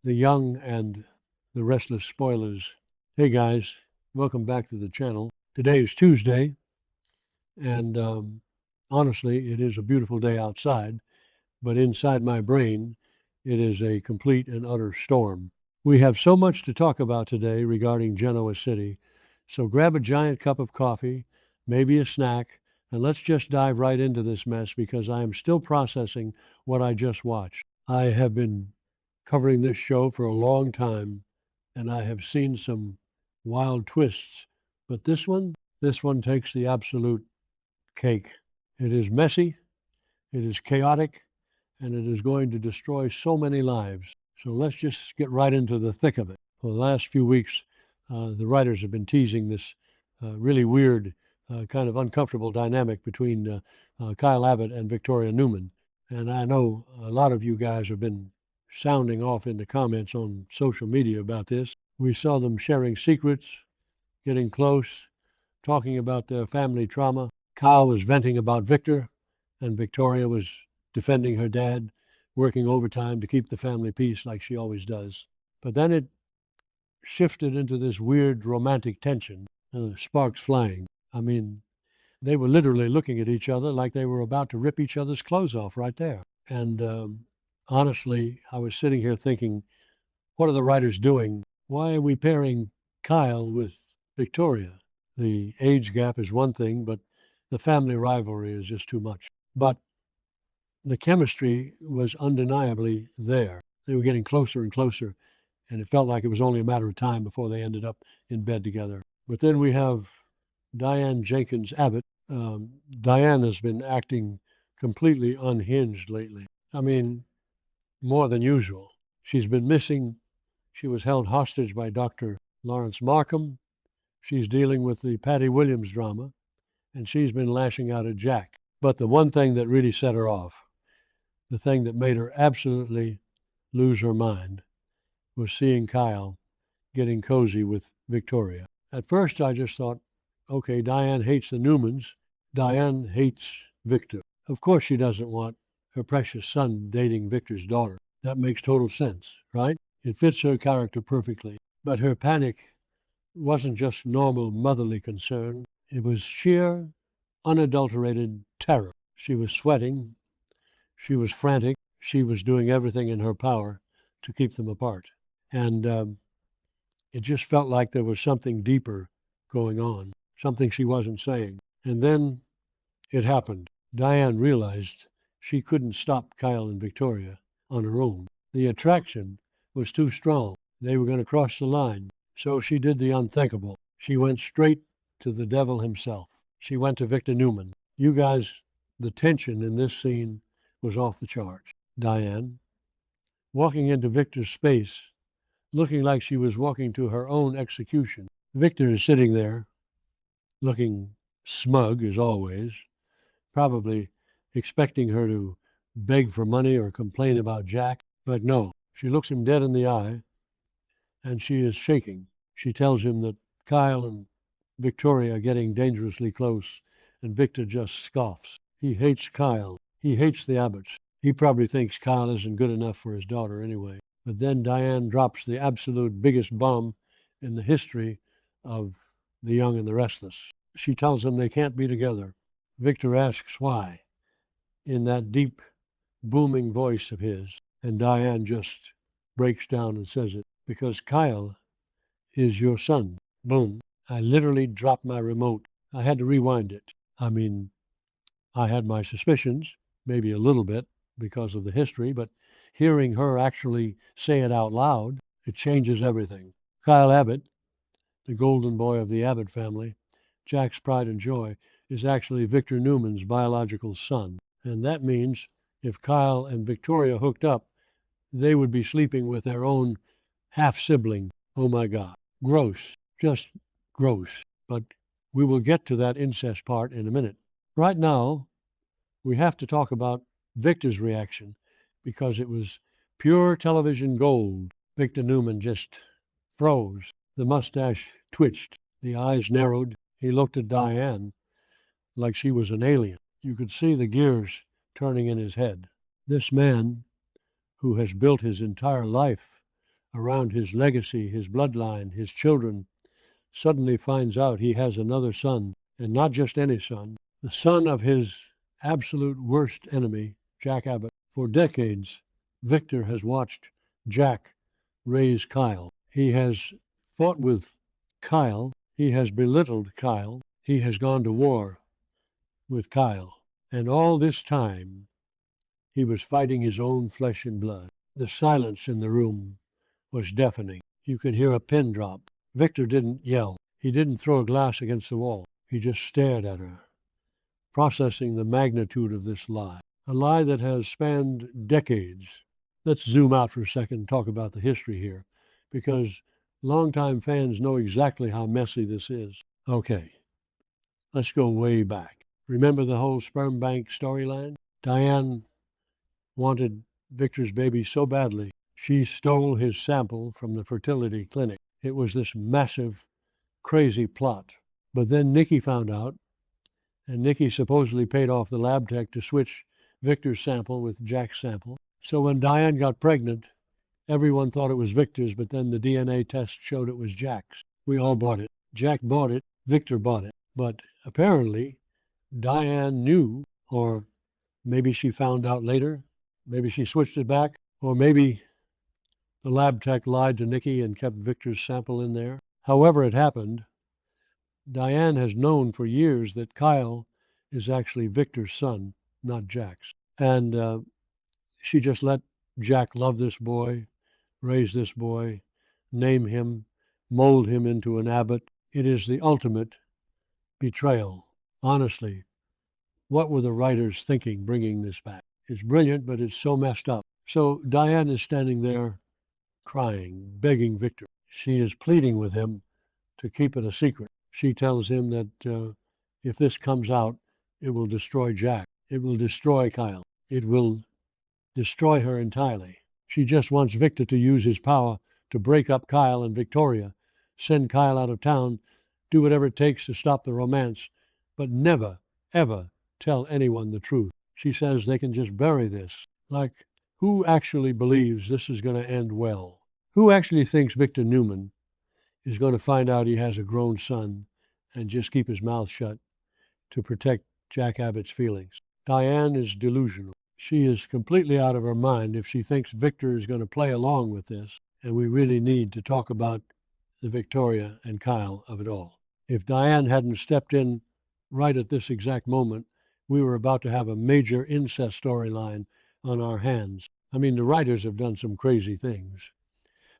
the young and the restless spoilers. Hey guys, welcome back to the channel. Today is Tuesday, and honestly, it is a beautiful day outside, but inside my brain, it is a complete and utter storm. We have so much to talk about today regarding Genoa City, so grab a giant cup of coffee, maybe a snack, and let's just dive right into this mess because I am still processing what I just watched. I have been covering this show for a long time, and I have seen some wild twists, but this one takes the absolute cake. It is messy, it is chaotic, and it is going to destroy so many lives. So let's just get right into the thick of it. For the last few weeks, the writers have been teasing this really weird, kind of uncomfortable dynamic between Kyle Abbott and Victoria Newman. And I know a lot of you guys have been sounding off in the comments on social media about this. We saw them sharing secrets, getting close, talking about their family trauma. Kyle was venting about Victor, and Victoria was defending her dad, working overtime to keep the family peace like she always does. But then it shifted into this weird romantic tension, sparks flying. I mean, they were literally looking at each other like they were about to rip each other's clothes off right there. And honestly, I was sitting here thinking, what are the writers doing? Why are we pairing Kyle with Victoria? The age gap is one thing, but the family rivalry is just too much. But the chemistry was undeniably there. They were getting closer and closer, and it felt like it was only a matter of time before they ended up in bed together. But then we have Diane Jenkins Abbott. Diane has been acting completely unhinged lately. I mean, more than usual. She's been missing. She was held hostage by Dr. Lawrence Markham. She's dealing with the Patty Williams drama, and she's been lashing out at Jack. But the one thing that really set her off, the thing that made her absolutely lose her mind, was seeing Kyle getting cozy with Victoria. At first, I just thought, okay, Diane hates the Newmans. Diane hates Victor. Of course, she doesn't want her precious son dating Victor's daughter. That makes total sense, right? It fits her character perfectly. But her panic wasn't just normal motherly concern. It was sheer, unadulterated terror. She was sweating. She was frantic. She was doing everything in her power to keep them apart. And it just felt like there was something deeper going on, something she wasn't saying. And then it happened. Diane realized she couldn't stop Kyle and Victoria on her own. The attraction was too strong. They were going to cross the line. So she did the unthinkable. She went straight to the devil himself. She went to Victor Newman. You guys, the tension in this scene was off the charts. Diane, walking into Victor's space, looking like she was walking to her own execution. Victor is sitting there, looking smug as always, probably expecting her to beg for money or complain about Jack. But no, she looks him dead in the eye, and she is shaking. She tells him that Kyle and Victoria are getting dangerously close, and Victor just scoffs. He hates Kyle. He hates the Abbotts. He probably thinks Kyle isn't good enough for his daughter anyway. But then Diane drops the absolute biggest bomb in the history of The Young and the Restless. She tells them they can't be together. Victor asks why, in that deep, booming voice of his, and Diane just breaks down and says it, because Kyle is your son. Boom. I literally dropped my remote. I had to rewind it. I mean, I had my suspicions, maybe a little bit because of the history, but hearing her actually say it out loud, it changes everything. Kyle Abbott, the golden boy of the Abbott family, Jack's pride and joy, is actually Victor Newman's biological son. And that means if Kyle and Victoria hooked up, they would be sleeping with their own half-sibling. Oh my God. Gross. Just gross. But we will get to that incest part in a minute. Right now, we have to talk about Victor's reaction because it was pure television gold. Victor Newman just froze. The mustache twitched. The eyes narrowed. He looked at Diane like she was an alien. You could see the gears turning in his head. This man, who has built his entire life around his legacy, his bloodline, his children, suddenly finds out he has another son, and not just any son, the son of his absolute worst enemy, Jack Abbott. For decades, Victor has watched Jack raise Kyle. He has fought with Kyle. He has belittled Kyle. He has gone to war with Kyle. And all this time, he was fighting his own flesh and blood. The silence in the room was deafening. You could hear a pin drop. Victor didn't yell. He didn't throw a glass against the wall. He just stared at her, processing the magnitude of this lie, a lie that has spanned decades. Let's zoom out for a second and talk about the history here, because longtime fans know exactly how messy this is. Okay, let's go way back. Remember the whole sperm bank storyline? Diane wanted Victor's baby so badly, she stole his sample from the fertility clinic. It was this massive, crazy plot. But then Nikki found out, and Nikki supposedly paid off the lab tech to switch Victor's sample with Jack's sample. So when Diane got pregnant, everyone thought it was Victor's, but then the DNA test showed it was Jack's. We all bought it. Jack bought it. Victor bought it. But apparently, Diane knew, or maybe she found out later, maybe she switched it back, or maybe the lab tech lied to Nikki and kept Victor's sample in there. However it happened, Diane has known for years that Kyle is actually Victor's son, not Jack's. And she just let Jack love this boy, raise this boy, name him, mold him into an Abbott. It is the ultimate betrayal. Honestly, what were the writers thinking bringing this back? It's brilliant, but it's so messed up. So Diane is standing there crying, begging Victor. She is pleading with him to keep it a secret. She tells him that if this comes out, it will destroy Jack. It will destroy Kyle. It will destroy her entirely. She just wants Victor to use his power to break up Kyle and Victoria, send Kyle out of town, do whatever it takes to stop the romance, but never, ever tell anyone the truth. She says they can just bury this. Like, who actually believes this is going to end well? Who actually thinks Victor Newman is going to find out he has a grown son and just keep his mouth shut to protect Jack Abbott's feelings? Diane is delusional. She is completely out of her mind if she thinks Victor is going to play along with this, and we really need to talk about the Victoria and Kyle of it all. If Diane hadn't stepped in right at this exact moment, we were about to have a major incest storyline on our hands. I mean, the writers have done some crazy things.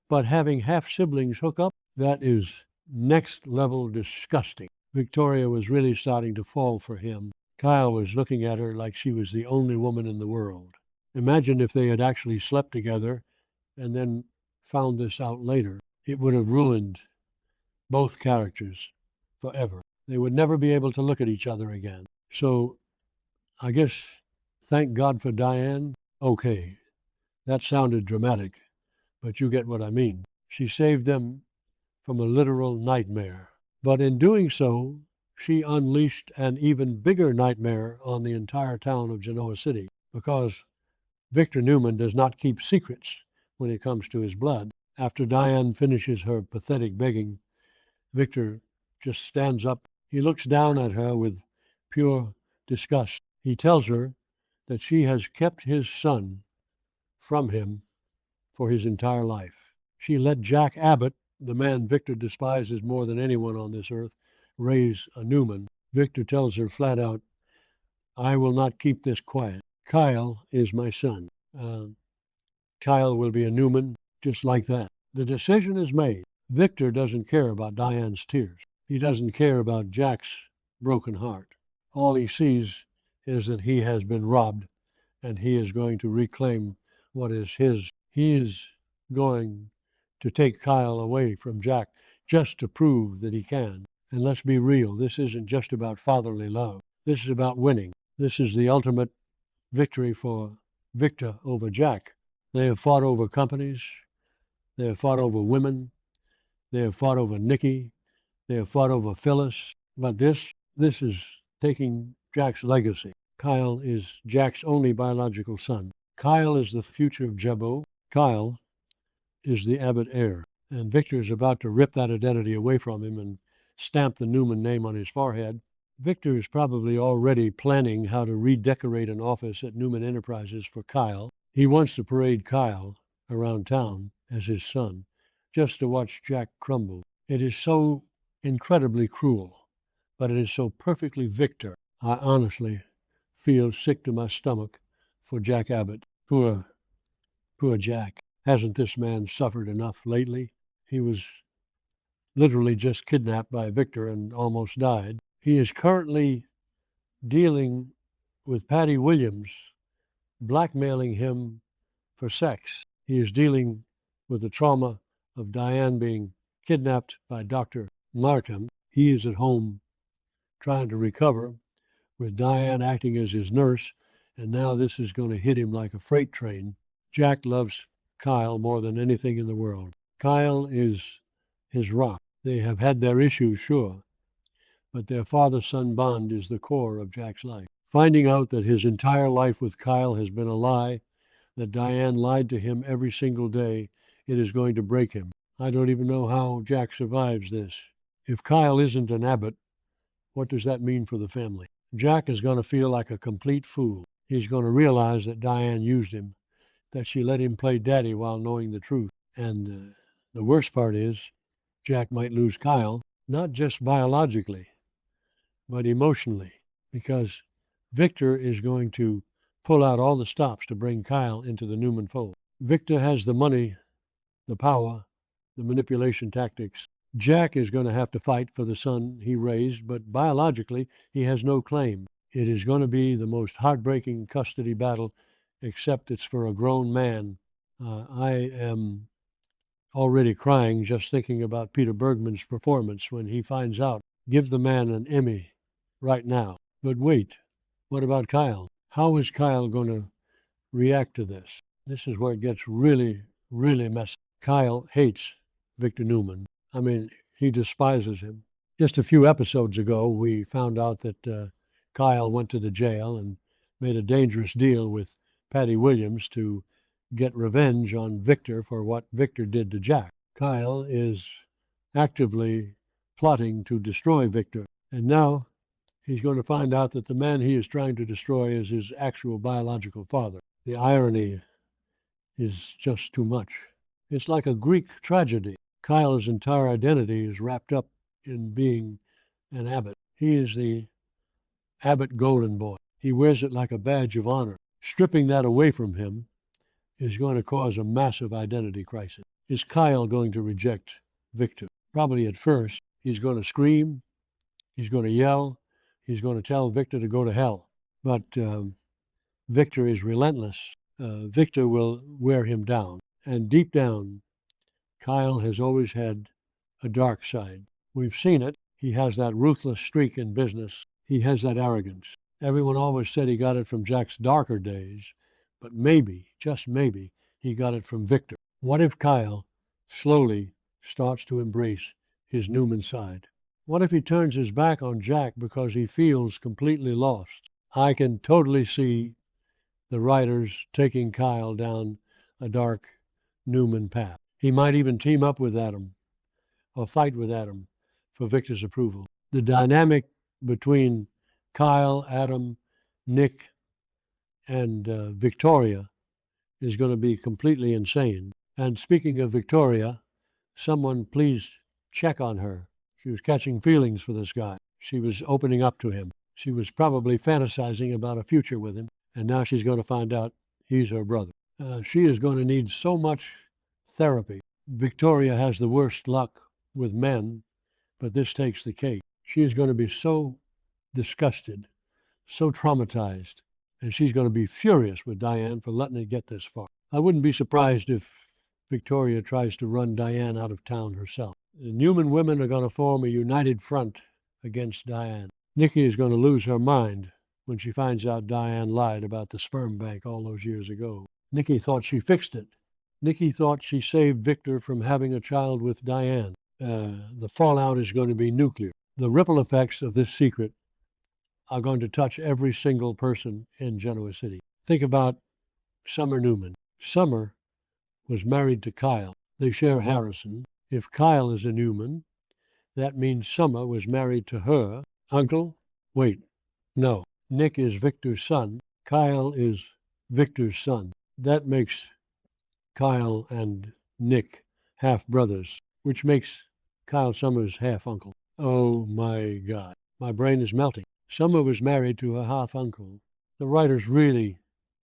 But having half-siblings hook up, that is next-level disgusting. Victoria was really starting to fall for him. Kyle was looking at her like she was the only woman in the world. Imagine if they had actually slept together and then found this out later. It would have ruined both characters forever. They would never be able to look at each other again. So I guess thank God for Diane. Okay, that sounded dramatic, but you get what I mean. She saved them from a literal nightmare. But in doing so, she unleashed an even bigger nightmare on the entire town of Genoa City, because Victor Newman does not keep secrets when it comes to his blood. After Diane finishes her pathetic begging, Victor just stands up. He looks down at her with pure disgust. He tells her that she has kept his son from him for his entire life. She let Jack Abbott, the man Victor despises more than anyone on this earth, raise a Newman. Victor tells her flat out, I will not keep this quiet. Kyle is my son. Kyle will be a Newman just like that. The decision is made. Victor doesn't care about Diane's tears. He doesn't care about Jack's broken heart. All he sees is that he has been robbed, and he is going to reclaim what is his. He is going to take Kyle away from Jack just to prove that he can. And let's be real, this isn't just about fatherly love. This is about winning. This is the ultimate victory for Victor over Jack. They have fought over companies. They have fought over women. They have fought over Nikki. They have fought over Phyllis. But this is taking Jack's legacy. Kyle is Jack's only biological son. Kyle is the future of Jebo. Kyle is the Abbott heir. And Victor is about to rip that identity away from him and stamp the Newman name on his forehead. Victor is probably already planning how to redecorate an office at Newman Enterprises for Kyle. He wants to parade Kyle around town as his son, just to watch Jack crumble. It is so incredibly cruel, but it is so perfectly Victor. I honestly feel sick to my stomach for Jack Abbott. Poor Jack. Hasn't this man suffered enough lately? He was literally just kidnapped by Victor and almost died. He is currently dealing with Patty Williams, blackmailing him for sex. He is dealing with the trauma of Diane being kidnapped by Dr. Markham. He is at home trying to recover, with Diane acting as his nurse, and now this is going to hit him like a freight train. Jack loves Kyle more than anything in the world. Kyle is his rock. They have had their issues, sure, but their father-son bond is the core of Jack's life. Finding out that his entire life with Kyle has been a lie, that Diane lied to him every single day, it is going to break him. I don't even know how Jack survives this. If Kyle isn't an Abbott, what does that mean for the family? Jack is going to feel like a complete fool. He's going to realize that Diane used him, that she let him play daddy while knowing the truth. And the worst part is, Jack might lose Kyle, not just biologically, but emotionally, because Victor is going to pull out all the stops to bring Kyle into the Newman fold. Victor has the money, the power, the manipulation tactics. Jack is going to have to fight for the son he raised, but biologically, he has no claim. It is going to be the most heartbreaking custody battle, except it's for a grown man. I am already crying just thinking about Peter Bergman's performance when he finds out. Give the man an Emmy right now. But wait, what about Kyle? How is Kyle going to react to this? This is where it gets really, really messy. Kyle hates Victor Newman. I mean, he despises him. Just a few episodes ago, we found out that Kyle went to the jail and made a dangerous deal with Patty Williams to get revenge on Victor for what Victor did to Jack. Kyle is actively plotting to destroy Victor, and now he's going to find out that the man he is trying to destroy is his actual biological father. The irony is just too much. It's like a Greek tragedy. Kyle's entire identity is wrapped up in being an Abbott. He is the Abbott Golden Boy. He wears it like a badge of honor. Stripping that away from him is going to cause a massive identity crisis. Is Kyle going to reject Victor? Probably at first. He's going to scream. He's going to yell. He's going to tell Victor to go to hell. But Victor is relentless. Victor will wear him down. And deep down, Kyle has always had a dark side. We've seen it. He has that ruthless streak in business. He has that arrogance. Everyone always said he got it from Jack's darker days, but maybe, just maybe, he got it from Victor. What if Kyle slowly starts to embrace his Newman side? What if he turns his back on Jack because he feels completely lost? I can totally see the writers taking Kyle down a dark Newman path. He might even team up with Adam or fight with Adam for Victor's approval. The dynamic between Kyle, Adam, Nick, and Victoria is going to be completely insane. And speaking of Victoria, someone please check on her. She was catching feelings for this guy. She was opening up to him. She was probably fantasizing about a future with him, and now she's going to find out he's her brother. She is going to need so much therapy. Victoria has the worst luck with men, but this takes the cake. She is going to be so disgusted, so traumatized, and she's going to be furious with Diane for letting it get this far. I wouldn't be surprised if Victoria tries to run Diane out of town herself. The Newman women are going to form a united front against Diane. Nikki is going to lose her mind when she finds out Diane lied about the sperm bank all those years ago. Nikki thought she fixed it. Nikki thought she saved Victor from having a child with Diane. The fallout is going to be nuclear. The ripple effects of this secret are going to touch every single person in Genoa City. Think about Summer Newman. Summer was married to Kyle. They share Harrison. If Kyle is a Newman, that means Summer was married to her uncle. Wait, no. Nick is Victor's son. Kyle is Victor's son. That makes Kyle and Nick half brothers, which makes Kyle Summers half uncle. Oh my God. My brain is melting. Summer was married to her half uncle. The writers really,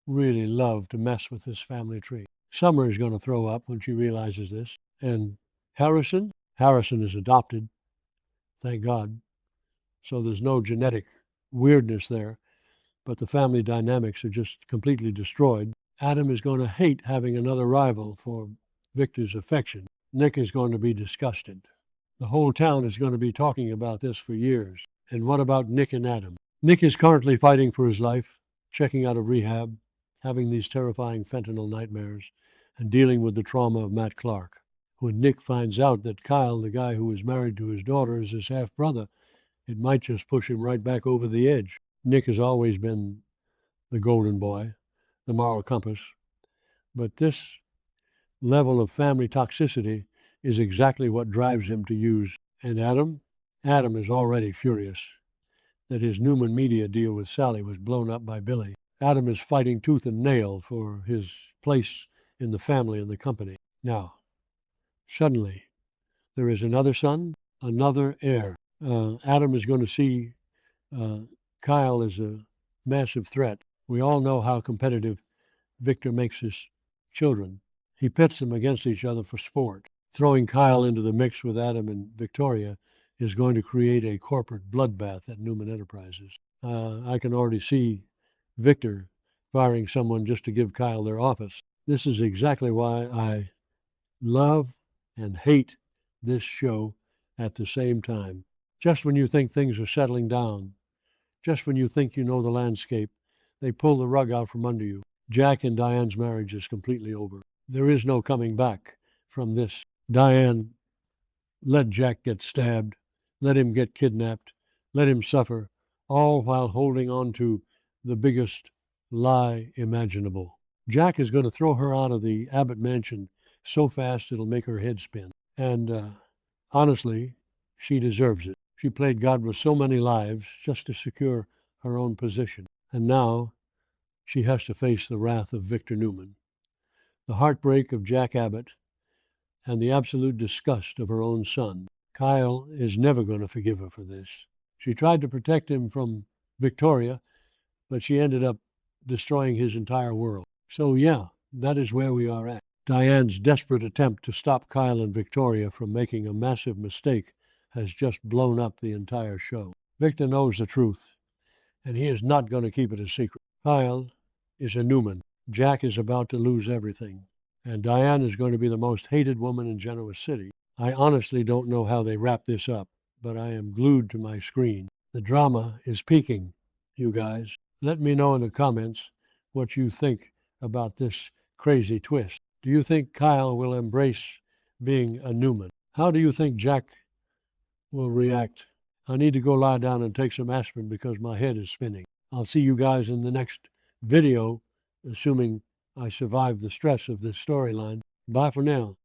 really love to mess with this family tree. Summer is going to throw up when she realizes this. And Harrison? Harrison is adopted, thank God. So there's no genetic weirdness there, but the family dynamics are just completely destroyed. Adam is going to hate having another rival for Victor's affection. Nick is going to be disgusted. The whole town is going to be talking about this for years. And what about Nick and Adam? Nick is currently fighting for his life, checking out of rehab, having these terrifying fentanyl nightmares, and dealing with the trauma of Matt Clark. When Nick finds out that Kyle, the guy who was married to his daughter, is his half-brother, it might just push him right back over the edge. Nick has always been the golden boy, the moral compass. But this level of family toxicity is exactly what drives him to use. And Adam is already furious that his Newman Media deal with Sally was blown up by Billy. Adam is fighting tooth and nail for his place in the family and the company. Now, suddenly, there is another son, another heir. Adam is going to see Kyle as a massive threat. We all know how competitive Victor makes his children. He pits them against each other for sport. Throwing Kyle into the mix with Adam and Victoria is going to create a corporate bloodbath at Newman Enterprises. I can already see Victor firing someone just to give Kyle their office. This is exactly why I love and hate this show at the same time. Just when you think things are settling down, just when you think you know the landscape, they pull the rug out from under you. Jack and Diane's marriage is completely over. There is no coming back from this. Diane let Jack get stabbed, let him get kidnapped, let him suffer, all while holding on to the biggest lie imaginable. Jack is going to throw her out of the Abbott mansion so fast it'll make her head spin. And honestly, she deserves it. She played God with so many lives just to secure her own position. And now she has to face the wrath of Victor Newman, the heartbreak of Jack Abbott, and the absolute disgust of her own son. Kyle is never going to forgive her for this. She tried to protect him from Victoria, but she ended up destroying his entire world. So yeah, that is where we are at. Diane's desperate attempt to stop Kyle and Victoria from making a massive mistake has just blown up the entire show. Victor knows the truth, and he is not going to keep it a secret. Kyle is a Newman. Jack is about to lose everything, and Diane is going to be the most hated woman in Genoa City. I honestly don't know how they wrap this up, but I am glued to my screen. The drama is peaking, you guys. Let me know in the comments what you think about this crazy twist. Do you think Kyle will embrace being a Newman? How do you think Jack will react? I need to go lie down and take some aspirin because my head is spinning. I'll see you guys in the next video, assuming I survive the stress of this storyline. Bye for now.